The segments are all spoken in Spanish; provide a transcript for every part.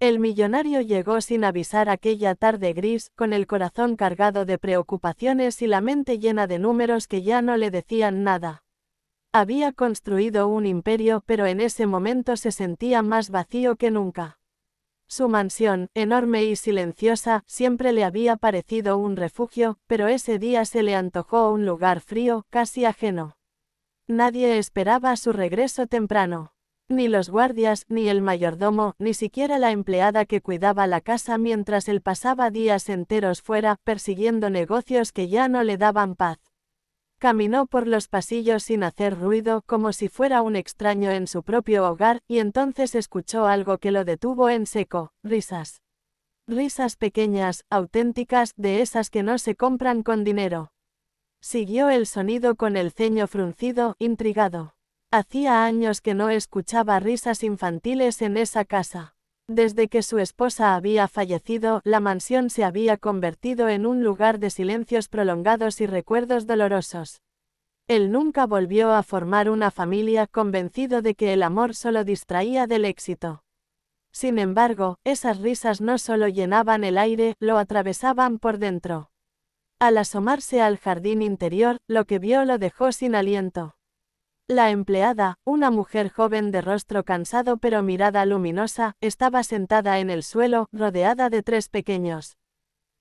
El millonario llegó sin avisar aquella tarde gris, con el corazón cargado de preocupaciones y la mente llena de números que ya no le decían nada. Había construido un imperio, pero en ese momento se sentía más vacío que nunca. Su mansión, enorme y silenciosa, siempre le había parecido un refugio, pero ese día se le antojó un lugar frío, casi ajeno. Nadie esperaba su regreso temprano. Ni los guardias, ni el mayordomo, ni siquiera la empleada que cuidaba la casa mientras él pasaba días enteros fuera, persiguiendo negocios que ya no le daban paz. Caminó por los pasillos sin hacer ruido, como si fuera un extraño en su propio hogar, y entonces escuchó algo que lo detuvo en seco: risas. Risas pequeñas, auténticas, de esas que no se compran con dinero. Siguió el sonido con el ceño fruncido, intrigado. Hacía años que no escuchaba risas infantiles en esa casa. Desde que su esposa había fallecido, la mansión se había convertido en un lugar de silencios prolongados y recuerdos dolorosos. Él nunca volvió a formar una familia, convencido de que el amor solo distraía del éxito. Sin embargo, esas risas no solo llenaban el aire, lo atravesaban por dentro. Al asomarse al jardín interior, lo que vio lo dejó sin aliento. La empleada, una mujer joven de rostro cansado pero mirada luminosa, estaba sentada en el suelo, rodeada de 3 pequeños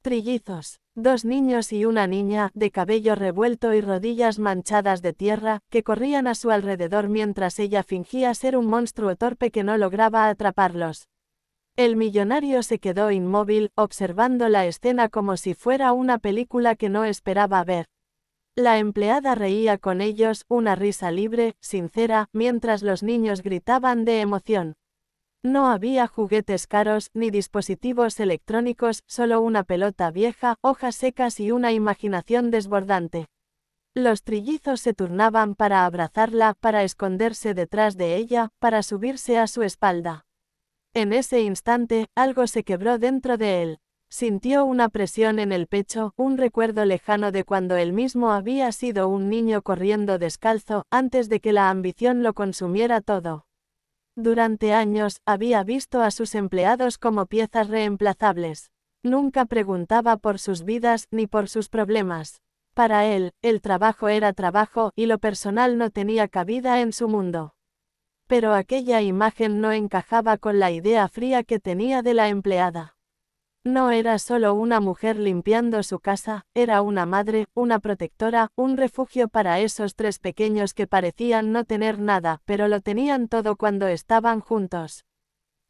trillizos, 2 niños y una niña, de cabello revuelto y rodillas manchadas de tierra, que corrían a su alrededor mientras ella fingía ser un monstruo torpe que no lograba atraparlos. El millonario se quedó inmóvil, observando la escena como si fuera una película que no esperaba ver. La empleada reía con ellos, una risa libre, sincera, mientras los niños gritaban de emoción. No había juguetes caros, ni dispositivos electrónicos, solo una pelota vieja, hojas secas y una imaginación desbordante. Los trillizos se turnaban para abrazarla, para esconderse detrás de ella, para subirse a su espalda. En ese instante, algo se quebró dentro de él. Sintió una presión en el pecho, un recuerdo lejano de cuando él mismo había sido un niño corriendo descalzo, antes de que la ambición lo consumiera todo. Durante años, había visto a sus empleados como piezas reemplazables. Nunca preguntaba por sus vidas, ni por sus problemas. Para él, el trabajo era trabajo, y lo personal no tenía cabida en su mundo. Pero aquella imagen no encajaba con la idea fría que tenía de la empleada. No era solo una mujer limpiando su casa, era una madre, una protectora, un refugio para esos 3 pequeños que parecían no tener nada, pero lo tenían todo cuando estaban juntos.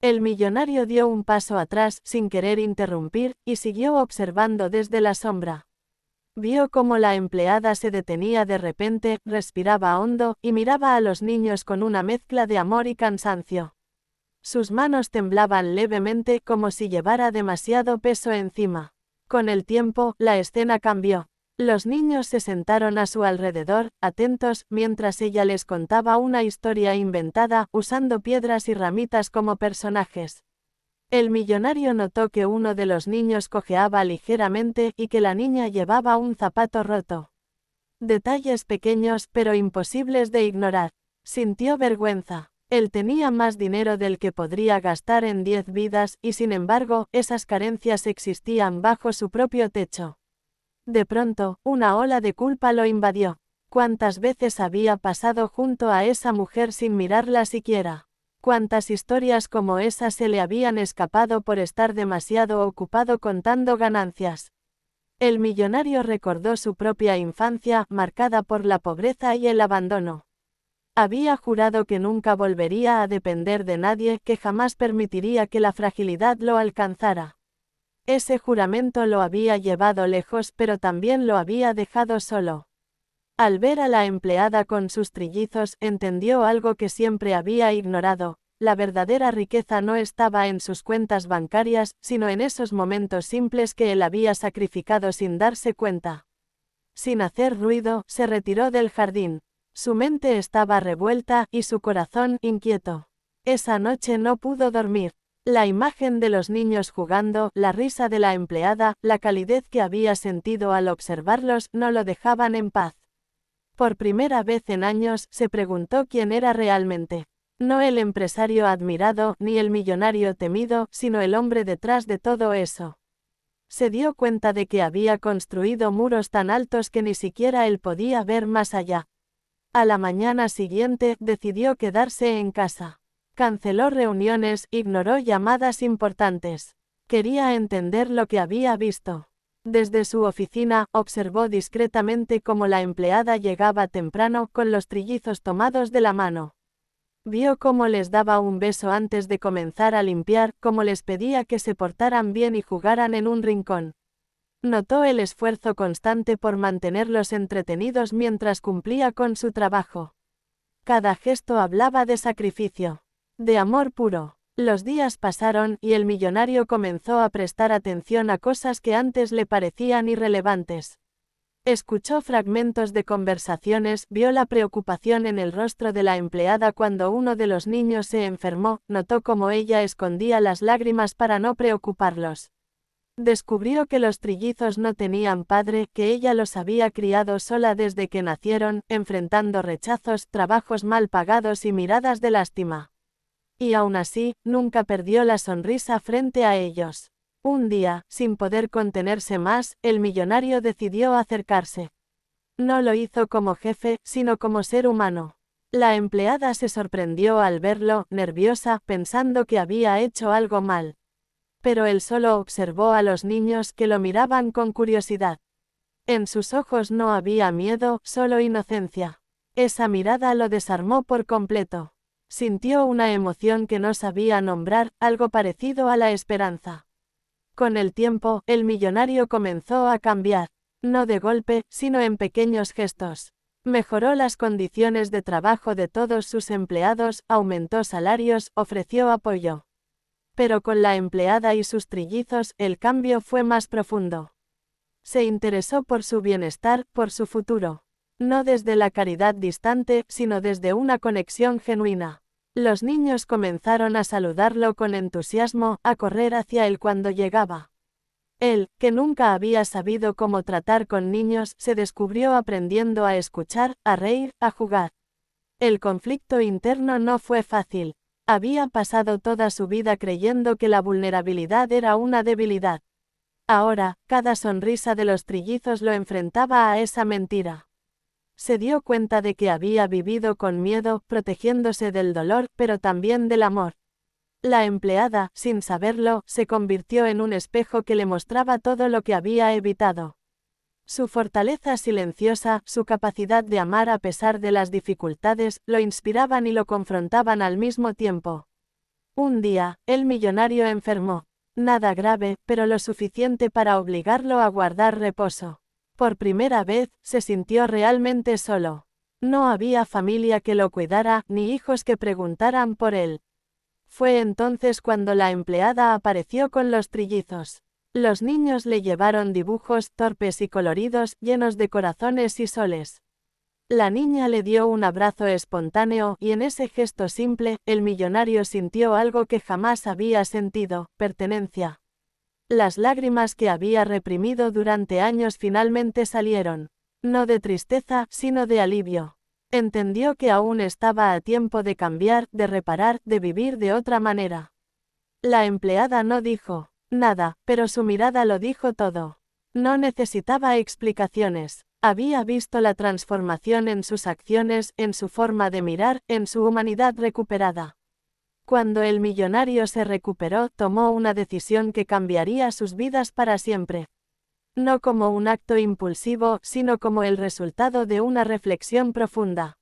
El millonario dio un paso atrás, sin querer interrumpir, y siguió observando desde la sombra. Vio cómo la empleada se detenía de repente, respiraba hondo, y miraba a los niños con una mezcla de amor y cansancio. Sus manos temblaban levemente, como si llevara demasiado peso encima. Con el tiempo, la escena cambió. Los niños se sentaron a su alrededor, atentos, mientras ella les contaba una historia inventada, usando piedras y ramitas como personajes. El millonario notó que uno de los niños cojeaba ligeramente y que la niña llevaba un zapato roto. Detalles pequeños pero imposibles de ignorar. Sintió vergüenza. Él tenía más dinero del que podría gastar en 10 vidas, y sin embargo, esas carencias existían bajo su propio techo. De pronto, una ola de culpa lo invadió. ¿Cuántas veces había pasado junto a esa mujer sin mirarla siquiera? ¿Cuántas historias como esa se le habían escapado por estar demasiado ocupado contando ganancias? El millonario recordó su propia infancia, marcada por la pobreza y el abandono. Había jurado que nunca volvería a depender de nadie, que jamás permitiría que la fragilidad lo alcanzara. Ese juramento lo había llevado lejos, pero también lo había dejado solo. Al ver a la empleada con sus trillizos, entendió algo que siempre había ignorado: la verdadera riqueza no estaba en sus cuentas bancarias, sino en esos momentos simples que él había sacrificado sin darse cuenta. Sin hacer ruido, se retiró del jardín. Su mente estaba revuelta, y su corazón inquieto. Esa noche no pudo dormir. La imagen de los niños jugando, la risa de la empleada, la calidez que había sentido al observarlos, no lo dejaban en paz. Por primera vez en años, se preguntó quién era realmente. No el empresario admirado ni el millonario temido, sino el hombre detrás de todo eso. Se dio cuenta de que había construido muros tan altos que ni siquiera él podía ver más allá. A la mañana siguiente, decidió quedarse en casa. Canceló reuniones, ignoró llamadas importantes. Quería entender lo que había visto. Desde su oficina, observó discretamente cómo la empleada llegaba temprano con los trillizos tomados de la mano. Vio cómo les daba un beso antes de comenzar a limpiar, cómo les pedía que se portaran bien y jugaran en un rincón. Notó el esfuerzo constante por mantenerlos entretenidos mientras cumplía con su trabajo. Cada gesto hablaba de sacrificio, de amor puro. Los días pasaron y el millonario comenzó a prestar atención a cosas que antes le parecían irrelevantes. Escuchó fragmentos de conversaciones, vio la preocupación en el rostro de la empleada cuando uno de los niños se enfermó, notó cómo ella escondía las lágrimas para no preocuparlos. Descubrió que los trillizos no tenían padre, que ella los había criado sola desde que nacieron, enfrentando rechazos, trabajos mal pagados y miradas de lástima. Y aún así, nunca perdió la sonrisa frente a ellos. Un día, sin poder contenerse más, el millonario decidió acercarse. No lo hizo como jefe, sino como ser humano. La empleada se sorprendió al verlo, nerviosa, pensando que había hecho algo mal. Pero él solo observó a los niños que lo miraban con curiosidad. En sus ojos no había miedo, solo inocencia. Esa mirada lo desarmó por completo. Sintió una emoción que no sabía nombrar, algo parecido a la esperanza. Con el tiempo, el millonario comenzó a cambiar. No de golpe, sino en pequeños gestos. Mejoró las condiciones de trabajo de todos sus empleados, aumentó salarios, ofreció apoyo. Pero con la empleada y sus trillizos, el cambio fue más profundo. Se interesó por su bienestar, por su futuro. No desde la caridad distante, sino desde una conexión genuina. Los niños comenzaron a saludarlo con entusiasmo, a correr hacia él cuando llegaba. Él, que nunca había sabido cómo tratar con niños, se descubrió aprendiendo a escuchar, a reír, a jugar. El conflicto interno no fue fácil. Había pasado toda su vida creyendo que la vulnerabilidad era una debilidad. Ahora, cada sonrisa de los trillizos lo enfrentaba a esa mentira. Se dio cuenta de que había vivido con miedo, protegiéndose del dolor, pero también del amor. La empleada, sin saberlo, se convirtió en un espejo que le mostraba todo lo que había evitado. Su fortaleza silenciosa, su capacidad de amar a pesar de las dificultades, lo inspiraban y lo confrontaban al mismo tiempo. Un día, el millonario enfermó. Nada grave, pero lo suficiente para obligarlo a guardar reposo. Por primera vez, se sintió realmente solo. No había familia que lo cuidara, ni hijos que preguntaran por él. Fue entonces cuando la empleada apareció con los trillizos. Los niños le llevaron dibujos torpes y coloridos, llenos de corazones y soles. La niña le dio un abrazo espontáneo, y en ese gesto simple, el millonario sintió algo que jamás había sentido: pertenencia. Las lágrimas que había reprimido durante años finalmente salieron. No de tristeza, sino de alivio. Entendió que aún estaba a tiempo de cambiar, de reparar, de vivir de otra manera. La empleada no dijo nada, pero su mirada lo dijo todo. No necesitaba explicaciones. Había visto la transformación en sus acciones, en su forma de mirar, en su humanidad recuperada. Cuando el millonario se recuperó, tomó una decisión que cambiaría sus vidas para siempre. No como un acto impulsivo, sino como el resultado de una reflexión profunda.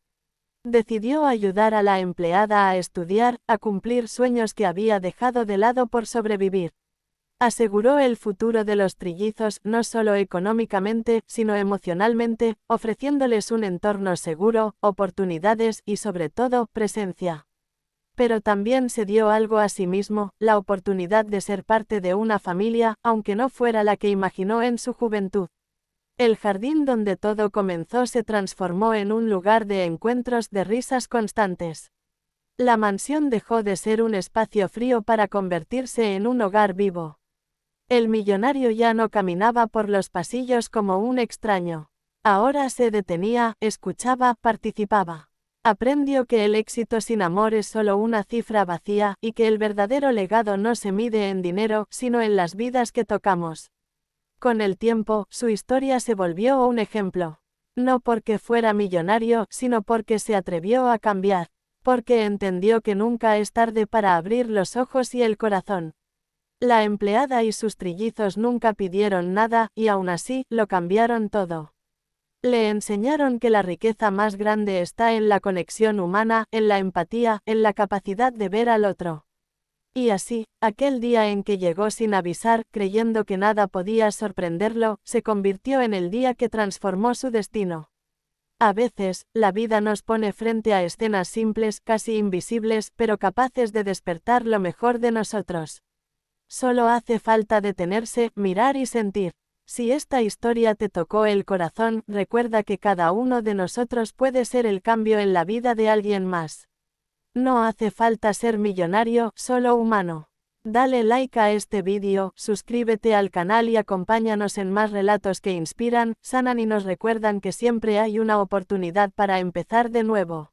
Decidió ayudar a la empleada a estudiar, a cumplir sueños que había dejado de lado por sobrevivir. Aseguró el futuro de los trillizos, no solo económicamente, sino emocionalmente, ofreciéndoles un entorno seguro, oportunidades y sobre todo, presencia. Pero también se dio algo a sí mismo, la oportunidad de ser parte de una familia, aunque no fuera la que imaginó en su juventud. El jardín donde todo comenzó se transformó en un lugar de encuentros, de risas constantes. La mansión dejó de ser un espacio frío para convertirse en un hogar vivo. El millonario ya no caminaba por los pasillos como un extraño. Ahora se detenía, escuchaba, participaba. Aprendió que el éxito sin amor es solo una cifra vacía, y que el verdadero legado no se mide en dinero, sino en las vidas que tocamos. Con el tiempo, su historia se volvió un ejemplo. No porque fuera millonario, sino porque se atrevió a cambiar. Porque entendió que nunca es tarde para abrir los ojos y el corazón. La empleada y sus trillizos nunca pidieron nada, y aún así, lo cambiaron todo. Le enseñaron que la riqueza más grande está en la conexión humana, en la empatía, en la capacidad de ver al otro. Y así, aquel día en que llegó sin avisar, creyendo que nada podía sorprenderlo, se convirtió en el día que transformó su destino. A veces, la vida nos pone frente a escenas simples, casi invisibles, pero capaces de despertar lo mejor de nosotros. Solo hace falta detenerse, mirar y sentir. Si esta historia te tocó el corazón, recuerda que cada uno de nosotros puede ser el cambio en la vida de alguien más. No hace falta ser millonario, solo humano. Dale like a este vídeo, suscríbete al canal y acompáñanos en más relatos que inspiran, sanan y nos recuerdan que siempre hay una oportunidad para empezar de nuevo.